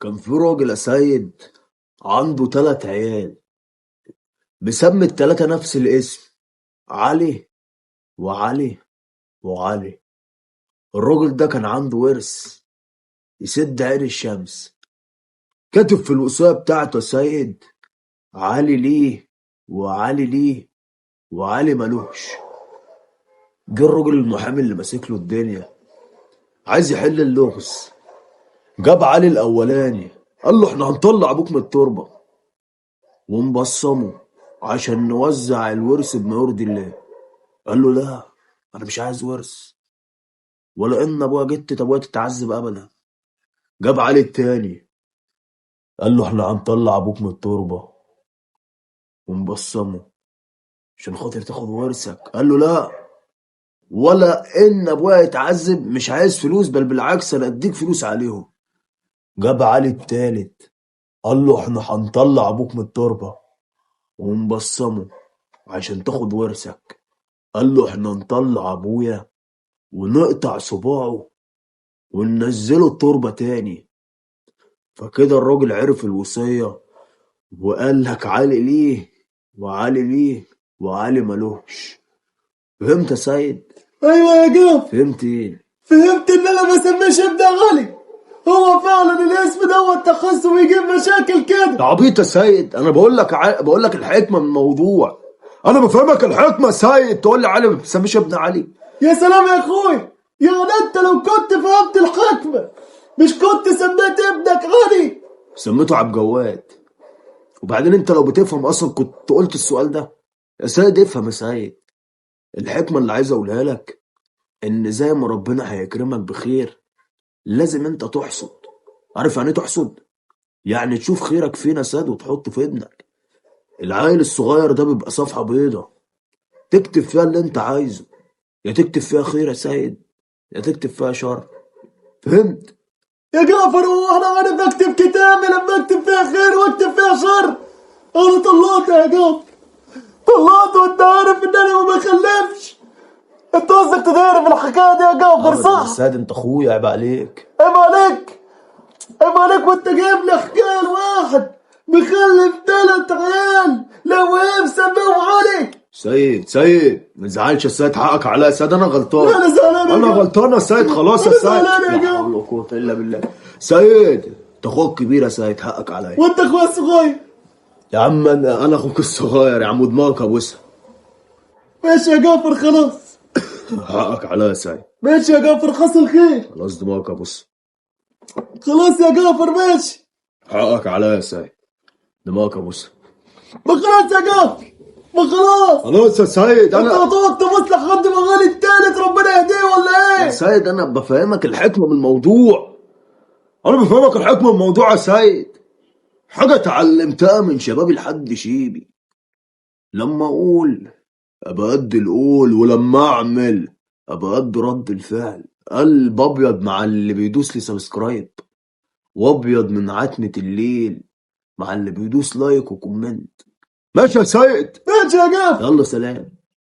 كان في راجل يا سيد عنده 3 عيال، مسمي ال3 نفس الاسم: علي وعلي وعلي. الراجل ده كان عنده ورث يسد عين الشمس، كاتب في الوصية بتاعته يا سيد: علي ليه وعلي ليه وعلي ملوش. جه الراجل المحامي اللي ماسك له الدنيا عايز يحل اللغز، جاب علي الأولاني قال له احنا هنطلع ابوك من التربة ونبصمه عشان نوزع الورث بما يرضي الله. قال له لا، انا مش عايز ورث، ولا ان ابويا جدة ابويا تتعذب ابدا. جاب علي التاني قال له احنا هنطلع ابوك من التربة ونبصمه عشان خاطر تاخد ورثك. قال له لا، ولا ان ابويا يتعذب، مش عايز فلوس، بل بالعكس انا اديك فلوس عليهم. جاب علي التالت قال له احنا هنطلع ابوك من التربة ونبصمه عشان تاخد ورثك. قال له احنا نطلع ابويا ونقطع صباعه وننزله التربة تاني. فكده الراجل عرف الوصية وقال لك علي ليه وعلي ليه وعلي ملوش. فهمت يا سيد؟ ايوه يا جاف. فهمت ايه؟ فهمت ان انا ما اسميش ابن غالي، هو فعلا الاسم دوت تخص ويجيب مشاكل كده. يا عبيط يا سيد، انا بقول لك الحكمة من الموضوع. انا بفهمك الحكمة يا سيد، تقول لي علي ما بتسميش ابن علي؟ يا سلام يا اخوي، يعني انت لو كنت فهمت الحكمة مش كنت سميت ابنك غني؟ سميته عبد الجواد. وبعدين انت لو بتفهم اصلا كنت قلت السؤال ده. يا سيد افهم يا سيد، الحكمة اللي عايز اقولها لك ان زي ما ربنا هيكرمك بخير لازم انت تحصد. عارف يعني ايه تحصد؟ يعني تشوف خيرك فين يا سيد وتحطه في ابنك. العيل الصغير ده بيبقى صفحة بيضة تكتب فيها اللي انت عايزه، يا تكتب فيها خير يا سيد يا تكتب فيها شر. فهمت؟ يا جعفر هو انا عارف اكتب كتابي لما اكتب فيها خير واكتب فيها شر؟ انا طلعت يا جعفر، طلعت وانت عارف ان انا ما بخلفش. انت قصدك تداري في الحكايه دي يا جعفر يا صح؟ سيد انت اخويا، عيب عليك. عيب عليك، عيب عليك، وانت جايب لي حكايه لواحد مخلف 3 عيال لو ايه مسميهم علي. سيد ما تزعلش يا سيد، حقك عليا يا سيد، انا غلطان. لا انا زعلان يا انا جعفر. غلطان يا سيد، خلاص يا انا سيد. زعلان يا لا جعفر. حول ولا قوة الا بالله. سيد انت اخوك كبير يا سيد، حقك عليا. وانت اخويا الصغير. يا عم انا اخوك الصغير يا عم، دماغك ابوسها. ماشي يا جعفر خلاص. حقك عليا يا سيد. ماشي يا جعفر حصل خير. خلاص دماغك ابوسها. خلاص يا جعفر ماشي. حقك عليا يا سيد، دماغك ابوسها. ما خلاص يا جعفر، ما خلاص. خلاص يا سيد. انت هتقعد تبص لحد ما غالي التالت ربنا يهديه ولا يا ايه؟ سيد انا بفهمك الحكمة من الموضوع، يا سيد. حاجة اتعلمتها من شبابي لحد شيبي، لما اقول ابقى قد القول، ولما اعمل ابقى قد رد الفعل. قلب ابيض مع اللي بيدوس لي سبسكرايب، وابيض من عتمة الليل مع اللي بيدوس لايك وكومنت. ماشي يا سيد. ماشي يا جعفر. يلا سلام.